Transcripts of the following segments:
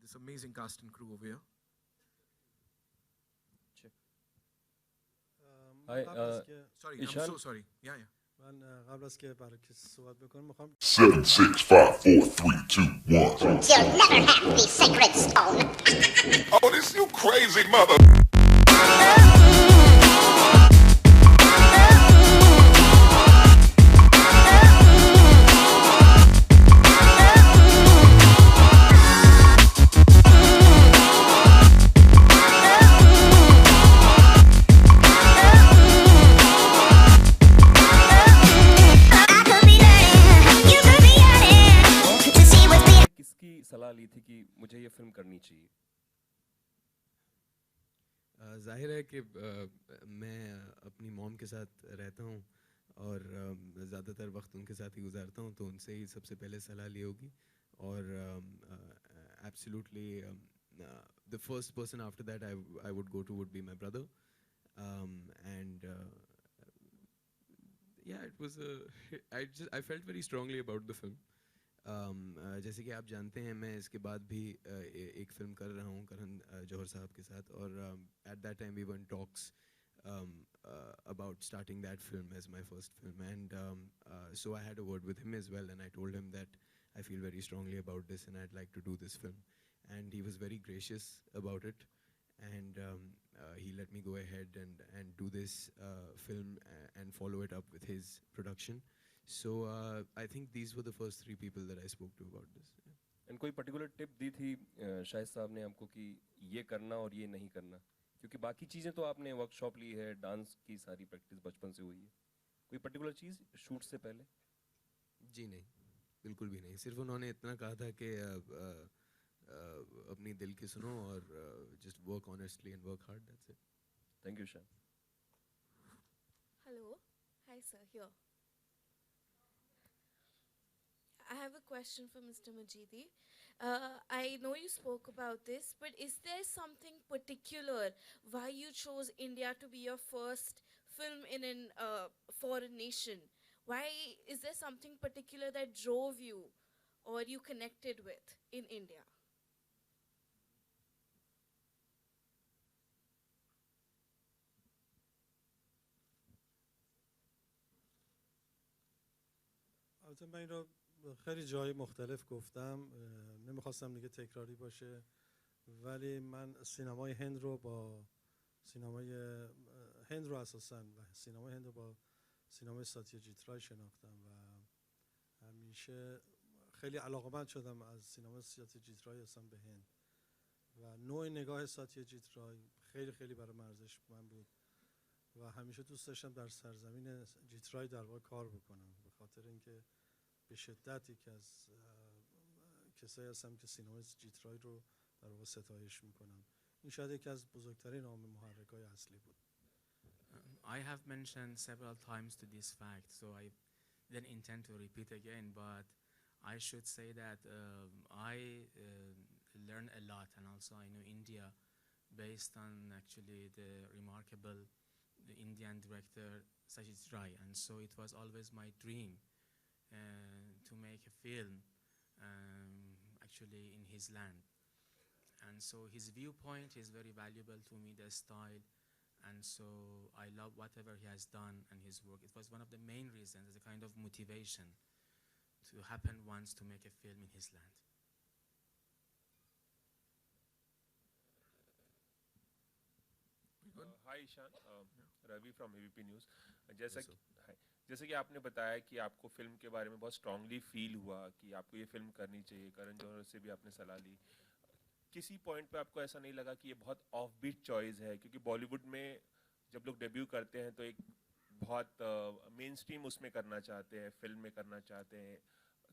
this amazing cast and crew over here. Check. Hi, Sorry, Ishaan? I'm so sorry. Yeah. من قبل از که برای کسی صحبت بکنم میخوام 7, 6, 5, 4, 3, 2, 1. You'll never have the sacred stone. Oh, this you crazy mother. किसकी सलाह ली थी कि मुझे ये film करनी चाहिए? जाहिर है कि मैं अपनी मॉम के साथ रहता हूँ और ज़्यादातर वक्त उनके साथ ही गुजारता हूँ, तो उनसे ही सबसे पहले सलाह ली होगी और absolutely the first person after that I would go to would be my brother, and yeah, it was I felt very strongly about the film. जैसे कि आप जानते हैं मैं इसके बाद भी एक फिल्म कर रहा हूँ करण जौहर साहब के साथ और at that time we were in talks about starting that film as my first film, and so I had a word with him as well, and I told him that I feel very strongly about this and I'd like to do this film, and he was very gracious about it, and he let me go ahead and do this film and follow it up with his production. So I think these were the first 3 people that I spoke to about this. And कोई particular tip दी थी शाहिद साहब ने आपको कि ये करना और ये नहीं करना, क्योंकि बाकी चीज़ें तो आपने वर्कशॉप ली है, डांस की सारी प्रैक्टिस बचपन से हुई है, कोई पर्टिकुलर चीज़ शूट से पहले? जी नहीं, बिल्कुल भी नहीं, सिर्फ उन्होंने इतना कहा था कि अपनी दिल की सुनो और just work honestly and work hard, that's it. Thank you, Ishaan. Hello. Hi, sir. Here. I have a question for Mr. Majidi. I know you spoke about this, but is there something particular why you chose India to be your first film in a foreign nation? Why is there something particular that drove you or you connected with in India? البته من این رو خیلی جای مختلف گفتم، نمیخواستم دیگه تکراری باشه، ولی من سینمای هند رو اساساً سینمای هند رو با سینمای ساتیاجیت رای شناختم و همیشه خیلی علاقه‌مند شدم از سینمای ساتیاجیت رای اصلا به هند و نوع نگاه ساتیاجیت رای خیلی خیلی برام ارزشمند بود و همیشه دوست داشتم در سرزمین جیت رای در واقع کار بکنم، به خاطر اینکه به شدت یکی از کسایی هستم که سینمای جیت رای رو در واقع ستایش میکنم. این شاید یکی از بزرگترین عامل محرک‌های اصلی بود. I have mentioned several times to this fact, so I didn't intend to repeat again, but I should say that I learned a lot, and also I know India based on actually the remarkable Indian director Sajid Rai, and so it was always my dream to make a film actually in his land, and so his viewpoint is very valuable to me, the style, and so I love whatever he has done and his work. It was one of the main reasons, as a kind of motivation to happen once to make a film in his land. Hi Ishaan, Ravi from ABP News. जैसे कि आपने बताया कि आपको film के बारे में बहुत स्ट्रांगली फील हुआ कि आपको ये फिल्म करनी चाहिए, करण जौहर से भी आपने सलाह ली, किसी पॉइंट पे आपको ऐसा नहीं लगा कि ये बहुत ऑफ बीट चॉइस है? क्योंकि बॉलीवुड में जब लोग डेब्यू करते हैं तो एक बहुत मेन स्ट्रीम उसमें करना चाहते हैं, फिल्म में करना चाहते हैं,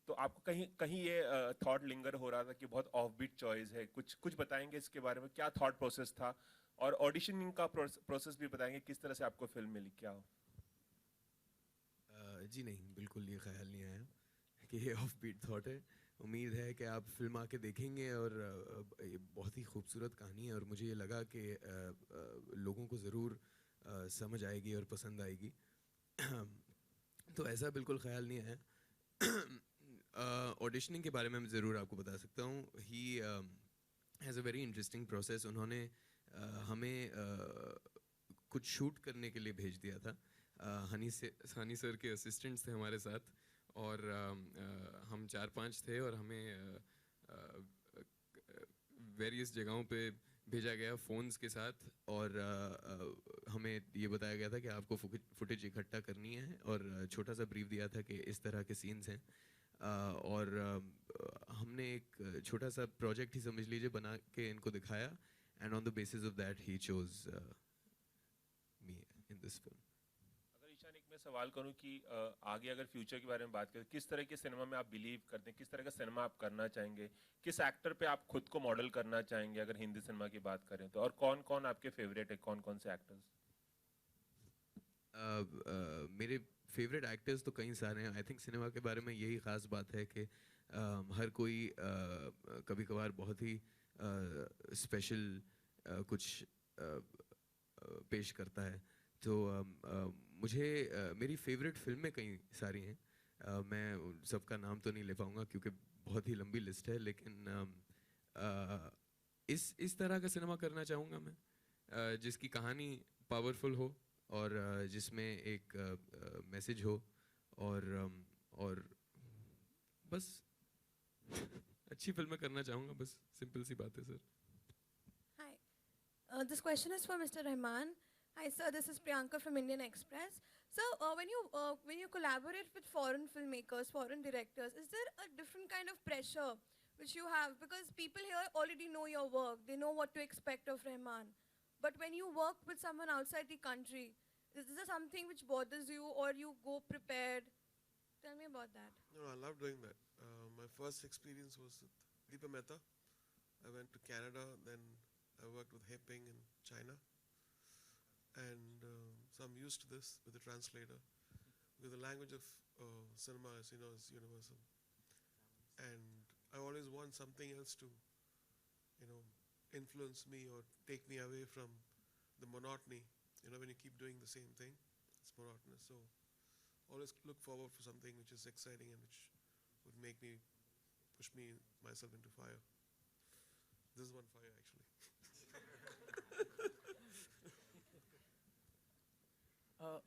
तो आपको कहीं ये थॉट लिंगर हो रहा था कि बहुत ऑफ बीट चॉइस है? कुछ बताएंगे इसके बारे में, क्या थॉट प्रोसेस था, और ऑडिशनिंग का प्रोसेस भी बताएंगे, किस तरह से आपको फिल्म मिली, क्या हो? जी नहीं, बिल्कुल ये ख्याल नहीं आया कि ये ऑफ बीट थॉट है। उम्मीद है कि आप फिल्म आके देखेंगे और ये बहुत ही खूबसूरत कहानी है और मुझे ये लगा कि लोगों को ज़रूर समझ आएगी और पसंद आएगी, तो ऐसा बिल्कुल ख्याल नहीं आया। ऑडिशनिंग के बारे में मैं ज़रूर आपको बता सकता हूँ। has a very interesting process. उन्होंने हमें कुछ शूट करने के लिए भेज दिया था. हनी सर के असिस्टेंट्स थे हमारे साथ और हम 4-5 थे और हमें वेरियस जगहों पे भेजा गया फ़ोन्स के साथ और हमें ये बताया गया था कि आपको फुटेज इकट्ठा करनी है और छोटा सा ब्रीफ दिया था कि इस तरह के सीन्स हैं और हमने एक छोटा सा प्रोजेक्ट ही समझ लीजिए बना के इनको दिखाया and on the basis of that he chose me in this film. अगर ईशान एक मैं सवाल करूं कि आगे अगर फ्यूचर के बारे में बात करें, किस तरह के सिनेमा में आप बिलीव करते हैं, किस तरह का सिनेमा आप करना चाहेंगे, किस एक्टर पे आप खुद को मॉडल करना चाहेंगे अगर हिंदी सिनेमा की बात करें तो, और कौन कौन आपके फेवरेट है, कौन कौन से एक्टर्स? मेरे फेवरेट एक्टर्स तो कई सारे हैं. आई थिंक सिनेमा के बारे में यही ख़ास बात है कि हर कोई कभी कभार बहुत ही स्पेशल कुछ पेश करता है. तो मुझे मेरी फेवरेट फिल्में कई सारी हैं. मैं सबका नाम तो नहीं ले पाऊँगा क्योंकि बहुत ही लंबी लिस्ट है, लेकिन इस तरह का सिनेमा करना चाहूँगा मैं जिसकी कहानी पावरफुल हो और जिसमें एक मैसेज हो और बस अच्छी फिल्में करना चाहूँगा. बस सिंपल सी बात है sir. Hi, this question is for Mr. Rahman. Hi sir, this is Priyanka from Indian Express. So when you collaborate with foreign filmmakers, foreign directors, is there a different kind of pressure which you have? Because people here already know your work, they know what to expect of Rahman. But when you work with someone outside the country, is there something which bothers you or you go prepared? Tell me about that. No, I love doing that. My first experience was with Deepa Mehta. I went to Canada, then I worked with Heping in China. And so I'm used to this with the translator. Because the language of cinema, as you know, is universal. And I always want something else to, influence me or take me away from the monotony. When you keep doing the same thing, it's monotonous. So always look forward for something which is exciting and which would push myself into fire. This is one fire actually.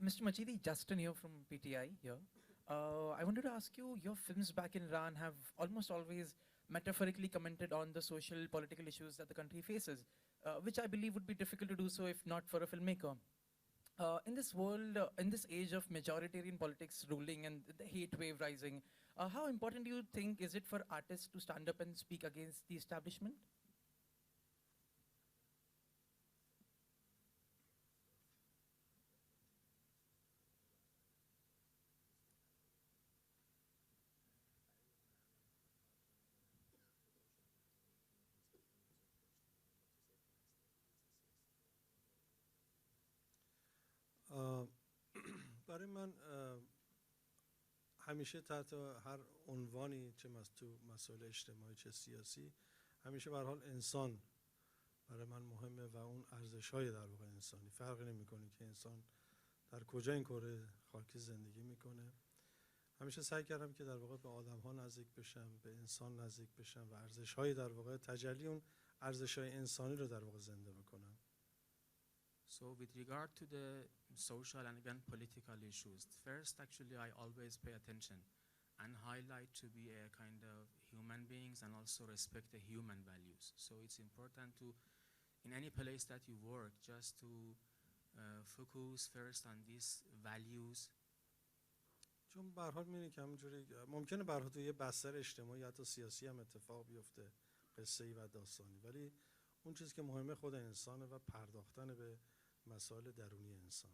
Mr. Majidi, Justin here from PTI here. I wanted to ask you, your films back in Iran have almost always metaphorically commented on the social, political issues that the country faces, which I believe would be difficult to do so if not for a filmmaker. In this world, in this age of majoritarian politics ruling and the hate wave rising, how important do you think is it for artists to stand up and speak against the establishment? برای من همیشه تحت هر عنوانی چه تو مسائل اجتماعی چه سیاسی همیشه به هر حال انسان برای من مهمه و اون ارزش‌های در واقع انسانی. فرقی نمی‌کنه که انسان در کجا این کره خاکی زندگی میکنه. همیشه سعی کردم که در واقع به آدم‌ها نزدیک بشم، به انسان نزدیک بشم و ارزش‌های در واقع تجلی اون ارزش‌های انسانی رو در واقع زنده بکنم. So with regard to the social and even political issues, first actually I always pay attention and highlight to be a kind of human beings and also respect the human values. So it's important to, in any place that you work, just to focus first on these values. چون به هر حال می‌بینید که همونجوری ممکنه به هر حال یه بستر اجتماعی حتی سیاسی هم اتفاق بیفته، قصه‌ای و داستانی، ولی اون چیزی که مهمه خود انسانه و پرداختن به مسائل درونی انسان.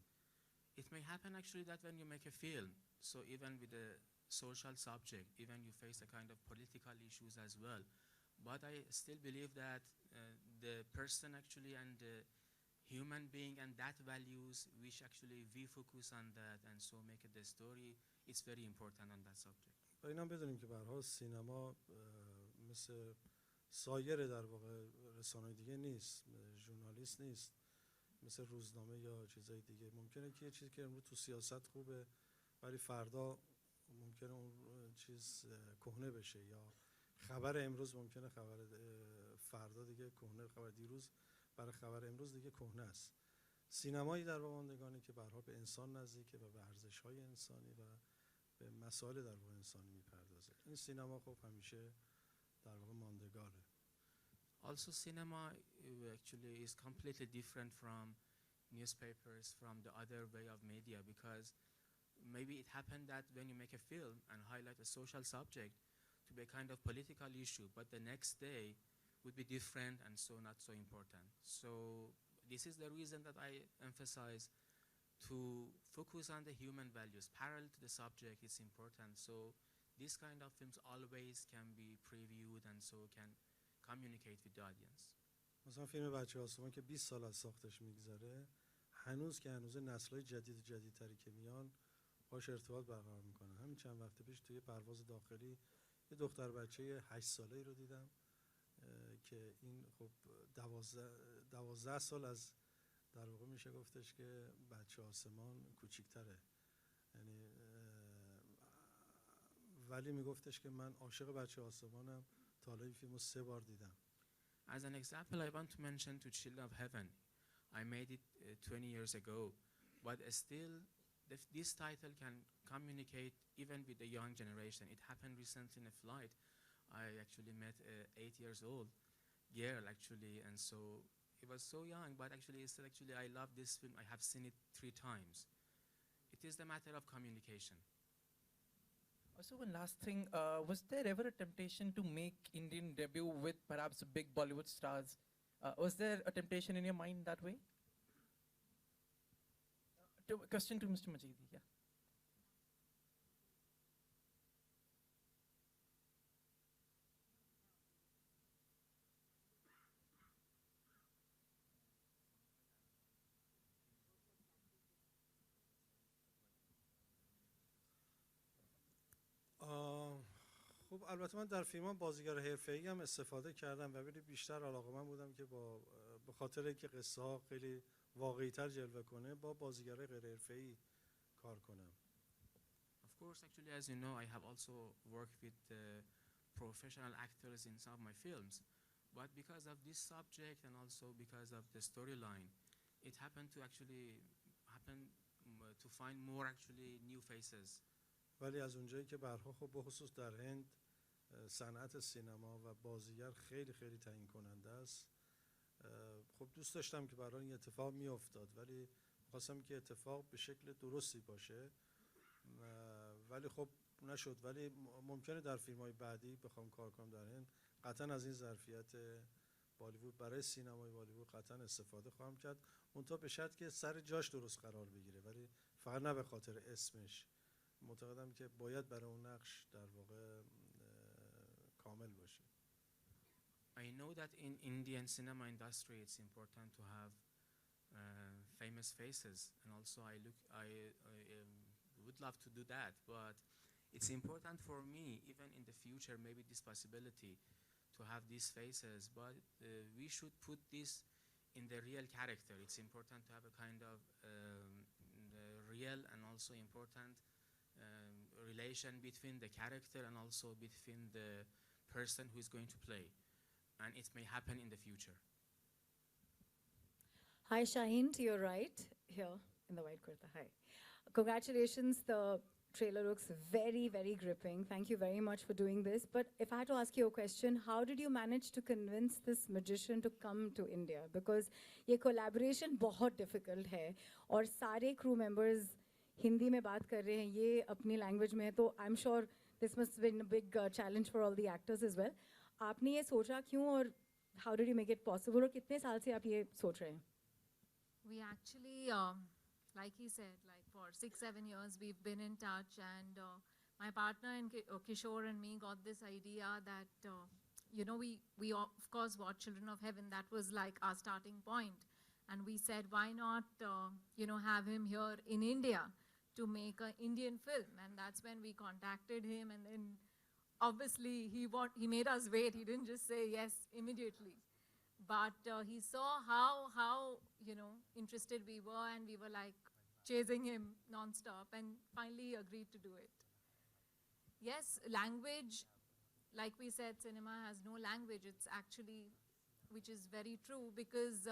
It may happen actually that when you make a film, so even with a social subject, even you face a kind of political issues as well, but I still believe that the person actually and the human being and that values which actually we focus on that and so make it the story, it's very important on that subject. و اینم بدونیم که به هر حال سینما مثل سایر در واقع رسانه‌های دیگه نیست، ژورنالیست نیست، مثل روزنامه یا چیزای دیگه. ممکنه که یه چیزی که امروز تو سیاست خوبه ولی فردا ممکنه اون چیز کهنه بشه، یا خبر امروز ممکنه خبر فردا دیگه کهنه، خبر دیروز برای خبر امروز دیگه کهنه است. سینمایی در واقع ماندگانی که به هر حال به انسان نزدیکه و به ارزش‌های انسانی و به مسائل در واقع انسانی میپردازه. این سینما خب همیشه در واقع ماندگاره. Also, cinema actually is completely different from newspapers, from the other way of media, because maybe it happened that when you make a film and highlight a social subject to be a kind of political issue, but the next day would be different and so not so important. So this is the reason that I emphasize to focus on the human values. Parallel to the subject is important. So this kind of films always can be previewed and so can communicate with the audience. مثلا فیلم بچه آسمان که 20 سال از ساختش میگذره، هنوز که هنوز نسل‌های جدیدتری که میان باش ارتباط برقرار میکنن. همین چند وقت پیش توی پرواز داخلی یه دختر بچه 8 ساله‌ای رو دیدم که این خب 12 سال از در واقع میشه گفتش که بچه آسمان کوچیک‌تره. یعنی ولی میگفتش که من عاشق بچه آسمانم، تا حالا این فیلمو 3 بار دیدم. As an example, I want to mention to Children of Heaven. I made it 20 years ago, but still this title can communicate even with the young generation. It happened recently in a flight. I actually met a 8 years old girl actually, and so it was so young, but actually he said, actually I love this film, I have seen it 3 times. It is the matter of communication. Also, one last thing, was there ever a temptation to make Indian debut with perhaps big Bollywood stars? Was there a temptation in your mind that way? Question to Mr. Majidi, yeah. خب البته من در فیلمام بازیگر حرفه‌ای هم استفاده کردم و ولی بیشتر علاقه‌مند بودم که به خاطر اینکه قصه ها خیلی واقعی‌تر جلوه کنه با بازیگرای غیر حرفه‌ای کار کنم. Of course, actually, as you know, I have also worked with professional actors in some of my films, but because of this subject and also because of the storyline, it happened to actually to find more actually new faces. ولی از اونجایی که برها خب به خصوص در هند صنعت سینما و بازیگر خیلی خیلی تعیین کننده است، خب دوست داشتم که برای این اتفاق میافتاد، ولی خواستم که اتفاق به شکل درستی باشه، ولی خب نشد. ولی ممکنه در فیلم‌های بعدی بخوام کار کنم در هند، قطعا از این ظرفیت بالیوود برای سینمای بالیوود قطعا استفاده خواهم کرد، منتها به شرط که سر جاش درست قرار بگیره، ولی فقط نه به خاطر اسمش. معتقدم که باید برای اون نقش در واقع کامل باشه. I know that in Indian cinema industry it's important to have famous faces, and also I would love to do that, but it's important for me even in the future, maybe this possibility to have these faces, but we should put this in the real character. It's important to have a kind of real and also important relation between the character and also between the person who is going to play, and it may happen in the future. Hi Shaheen, to your right, here in the white kurta. Hi. Congratulations, the trailer looks very, very gripping. Thank you very much for doing this. But if I had to ask you a question, how did you manage to convince this magician to come to India? Because ये collaboration बहुत difficult है, और सारे crew members Hindi में बात कर रहे हैं, ये अपनी लैंग्वेज में है, तो I am sure this must been a big challenge for all the actors as well. आपने ये सोचा क्यों, और how did you make it possible, और कितने साल से आप ये सोच रहे हैं? We actually, like he said, like for 6-7 years we've been in touch, and my partner and Kishore and me got this idea that you know, we of course watched Children of Heaven. That was like our starting point, and we said, why not you know, have him here in India to make an Indian film. And that's when we contacted him, and then obviously he made us wait. He didn't just say yes immediately, but he saw how you know, interested we were, and we were like chasing him non-stop, and finally he agreed to do it. Yes, language, like we said, cinema has no language. It's actually which is very true because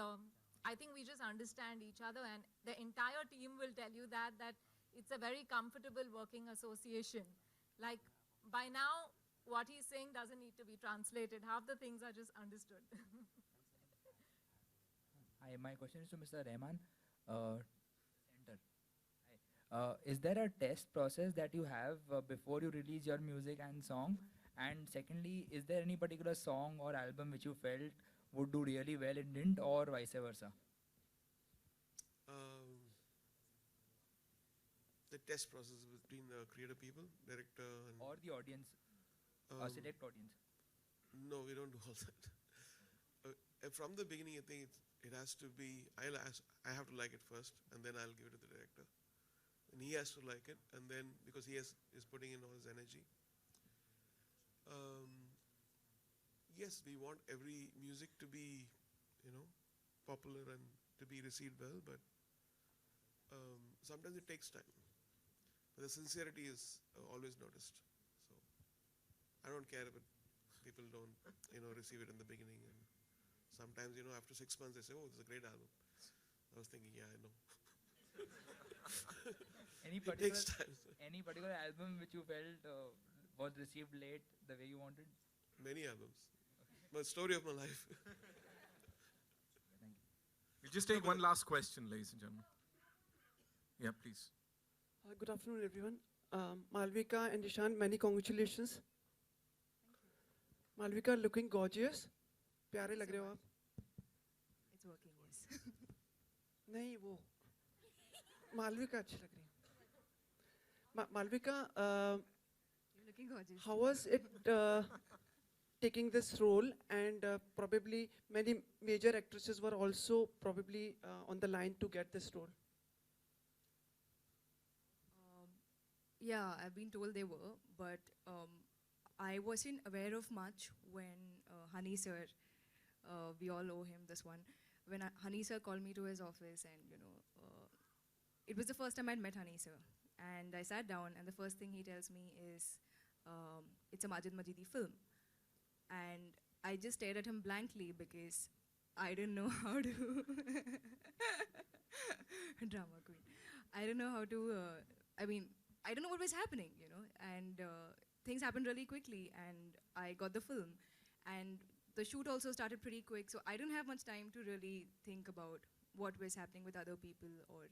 I think we just understand each other, and the entire team will tell you that it's a very comfortable working association. Like by now, what he's saying doesn't need to be translated. Half the things are just understood. Hi, my question is to Mr. Rahman. Center. Hi. Is there a test process that you have before you release your music and song? And secondly, is there any particular song or album which you felt would do really well and didn't, or vice versa? The test process between the creative people, director, and or the audience, select audience. No, we don't do all that. From the beginning, I think it has to be. I have to like it first, and then I'll give it to the director, and he has to like it, and then because he is putting in all his energy. Yes, we want every music to be, popular and to be received well, but sometimes it takes time. But the sincerity is always noticed. So I don't care if people don't, receive it in the beginning. And sometimes, after 6 months, they say, "Oh, this is a great album." I was thinking, yeah, I know. It takes time. Any particular album which you felt was received late the way you wanted? Many albums. The story of my life. Thank you. We'll just take one last question, ladies and gentlemen. Yeah, please. Good afternoon, everyone. Malavika and Ishaan, many congratulations. Malavika, looking gorgeous. प्यारे लग रहे हो आप. It's working, yes. नहीं वो. Malavika अच्छी लग रही है. Malavika, You're looking gorgeous. how was it taking this role? And probably many major actresses were also probably on the line to get this role. Yeah, I've been told they were, but I wasn't aware of much when Honey sir, we all owe him this one, when Honey sir called me to his office, and it was the first time I'd met Honey sir, and I sat down, and the first thing he tells me is, it's a Majid Majidi film, and I just stared at him blankly because I didn't know how to drama queen. I didn't know how to. I don't know what was happening, and things happened really quickly, and I got the film, and the shoot also started pretty quick, so I didn't have much time to really think about what was happening with other people or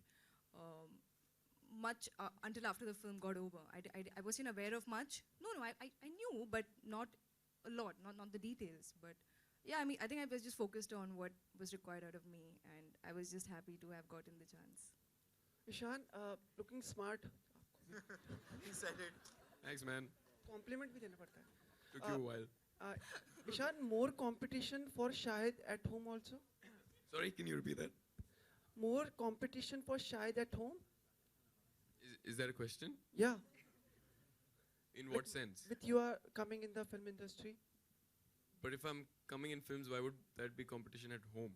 much until after the film got over. I wasn't aware of much. No, I knew, but not a lot, not the details. But yeah, I think I was just focused on what was required out of me, and I was just happy to have gotten the chance. Ishaan, looking smart. He said it. Thanks, man. Compliment भी देना पड़ता है. Took you a while. Ishaan, more competition for Shahid at home also? Sorry, can you repeat that? More competition for Shahid at home? Is that a question? Yeah. In what sense? With you are coming in the film industry. But if I'm coming in films, why would that be competition at home?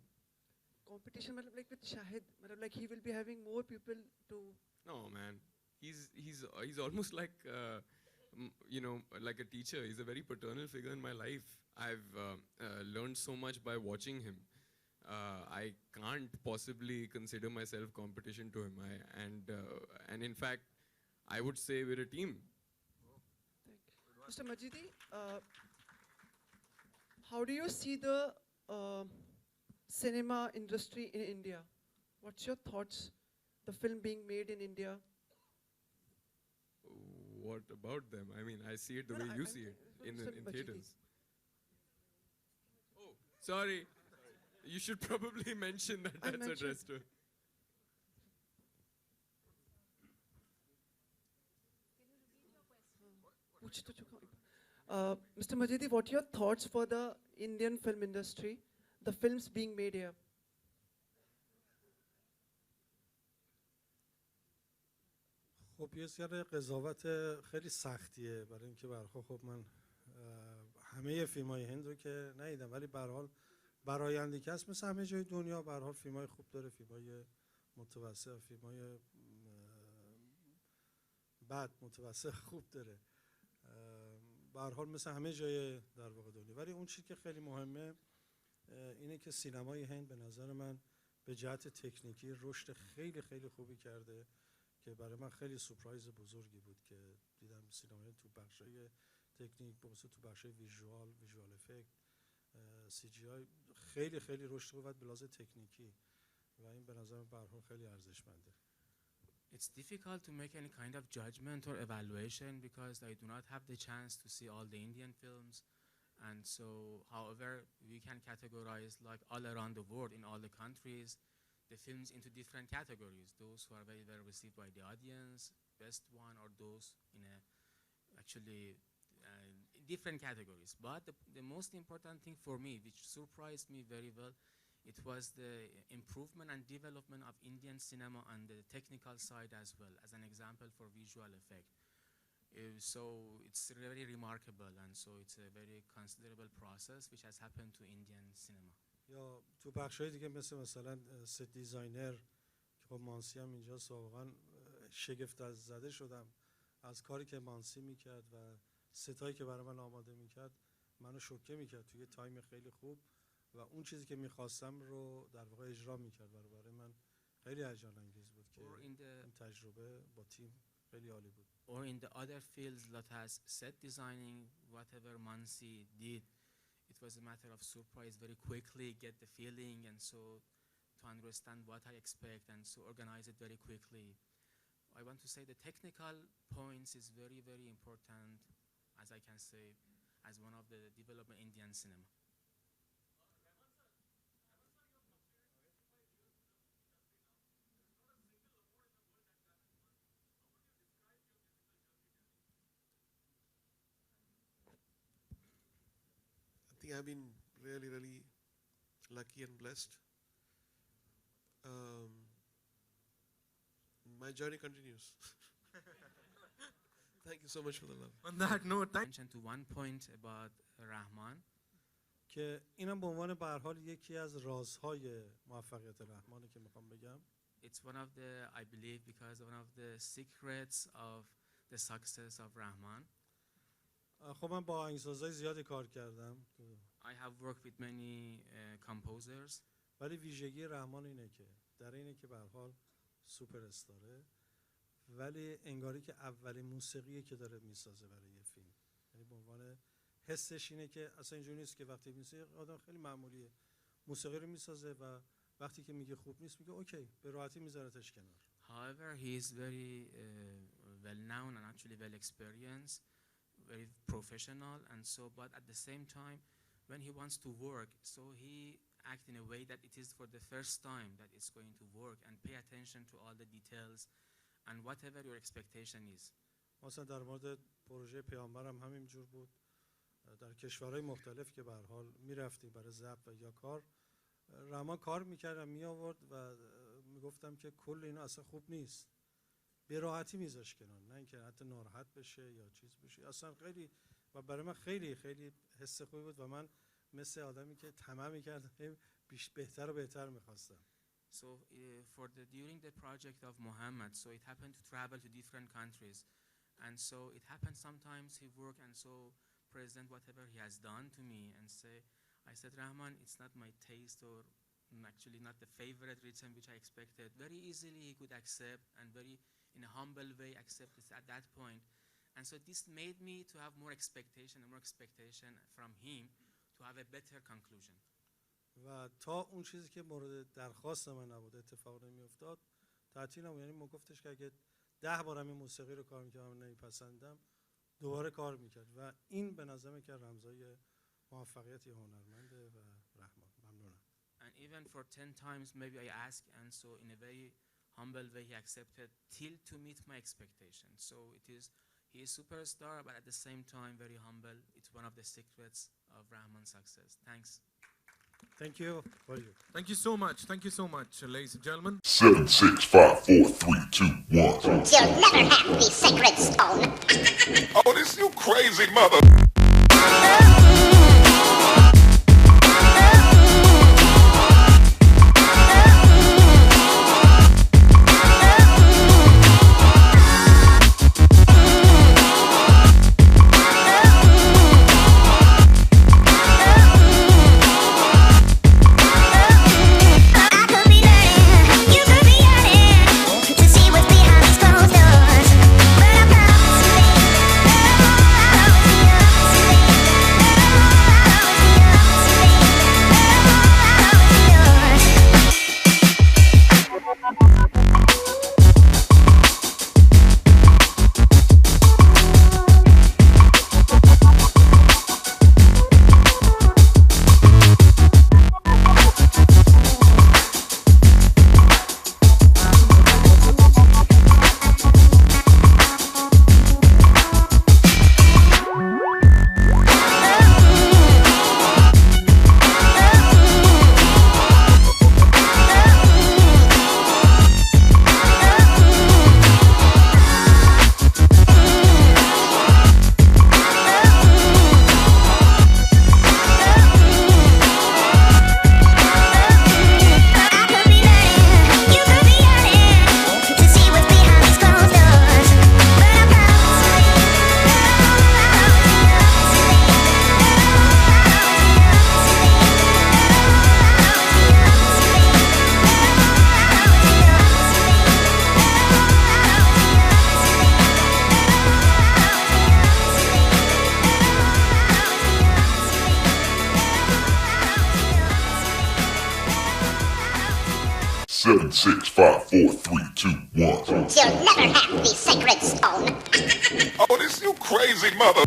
Competition like with Shahid, like he will be having more people to. No, man. He's almost like like a teacher. He's a very paternal figure in my life. I've learned so much by watching him. I can't possibly consider myself competition to him. And in fact, I would say we're a team. Mr. Majidi, how do you see the cinema industry in India? What's your thoughts? The film being made in India. What about them? I mean, I see it the way you see it in theaters. Oh, sorry. You should probably mention that that's addressed to. Mr. Majidi, what are your thoughts for the Indian film industry, the films being made here? خب یه سری قضاوت خیلی سختیه برای اینکه به هر حال خب من همه فیلم‌های هند رو که ندیدم، ولی به هر حال برآیندی که هست مثل همه جای دنیا به هر حال فیلم‌های خوب داره، فیلم‌های متوسط، فیلم‌های بد متوسط خوب داره، به هر حال مثل همه جای در واقع دنیا. ولی اون چیزی که خیلی مهمه اینه که سینمای هند به نظر من به جهت تکنیکی رشد خیلی خیلی خوبی کرده که برای من خیلی سورپرایز بزرگی بود که دیدم سینمای تو بخشای تکنیک بخصوص تو بخشای ویژوال افکت سی جی آی خیلی خیلی رشد بود به لحاظ تکنیکی و این به نظر من به هر حال خیلی ارزشمنده. It's difficult to make any kind of judgment or evaluation because I do not have the chance to see all the Indian films. And so, however, we can categorize like all around the world in all the countries, the films into different categories. Those who are very well received by the audience, best one, or those in a actually different categories. But the most important thing for me, which surprised me very well, it was the improvement and development of Indian cinema on the technical side as well, as an example for visual effect. So it's very remarkable, and so it's a very considerable process which has happened to Indian cinema. یا تو بخشای دیگه مثلا ست دیزاینر که خب مانسی هم اینجاست واقعا شگفت زده شدم از کاری که مانسی میکرد و ستایی که برای من آماده میکرد منو شوکه میکرد توی تایم خیلی خوب و اون چیزی که میخواستم رو در واقع اجرا میکرد. برای من خیلی هیجان انگیز بود که این تجربه با تیم خیلی عالی بود. Or in the other fields that has set designing, whatever Mansi did, it was a matter of surprise, very quickly get the feeling and so to understand what I expect and so organize it very quickly. I want to say the technical points is very, very important, as I can say, as one of the development Indian cinema. I think I've been really, really lucky and blessed. My journey continues. Thank you so much for the love. On that note, Mention to one point about Rahman. که اینم به عنوان به هر حال یکی از رازهای موفقیت رحمانه که میخوام بگم. It's one of the, I believe, because one of the secrets of the success of Rahman. خب من با آهنگسازای زیادی کار کردم. I have worked with many composers. ولی ویژگی رحمان اینه که در اینه که به هر حال سوپر استاره ولی انگاری که اولین موسیقیه که داره میسازه برای یه فیلم. یعنی به عنوان حسش اینه که اصلا اینجوری نیست که وقتی موسیقی آدم خیلی معمولیه موسیقی رو میسازه و وقتی که میگه خوب نیست میگه اوکی به راحتی میذارتش کنار. However, he is very well known and actually well experienced, very professional, and so. But at the same time, when he wants to work, so he act in a way that it is for the first time that it's going to work and pay attention to all the details and whatever your expectation is. مثلا در مورد پروژه پیامبرم همینجور بود. در کشورهای مختلف که به هر حال میرفتیم برای ضبط و یا کار رحمان کار میکردم می آورد و میگفتم که کل اینا اصلا خوب نیست به راحتی میذاش کنار نه اینکه حتی ناراحت بشه یا چیز بشه اصلا خیلی و برای من خیلی خیلی حس خوبی بود و من مثل آدمی که طمع میکردم بهتر و بهتر میخواستم. So during the project of Mohammed, so it happened to travel to different countries, and so it happened sometimes he work and so present whatever he has done to me and say, I said, Rahman, it's not my taste or actually not the favorite written which I expected. Very easily he could accept and very in a humble way accept it at that point. And so this made me to have more expectation from him to have a better conclusion. و تا اون چیزی که مورد درخواست من نبود اتفاق نمیافتاد تعطیل نبود. یعنی ما گفتش که اگه 10 بارم این موسیقی رو کار میکردم نمیپسندم دوباره کار میکرد و این به نظرم که رمزای موفقیت هنرمنده و رحمان. ممنونم. And even for 10 times maybe I asked and so in a very humble way he accepted till to meet my expectations. So he is superstar but at the same time very humble. It's one of the secrets of Rahman's success. Thanks. Thank you for you. Thank you so much. Thank you so much, ladies and gentlemen. 7, 6, 5, 4, 3, 2, 1. You'll never have the sacred stone. Oh, this you crazy mother. 7, 6, 5, 4, 3, 2, 1. You'll never have the sacred stone. Oh, this you crazy mother.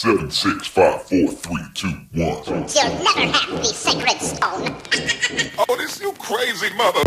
Seven, 6, 5, 4, 3, 2, 1. You'll never have the sacred stone. Oh, this you crazy mother.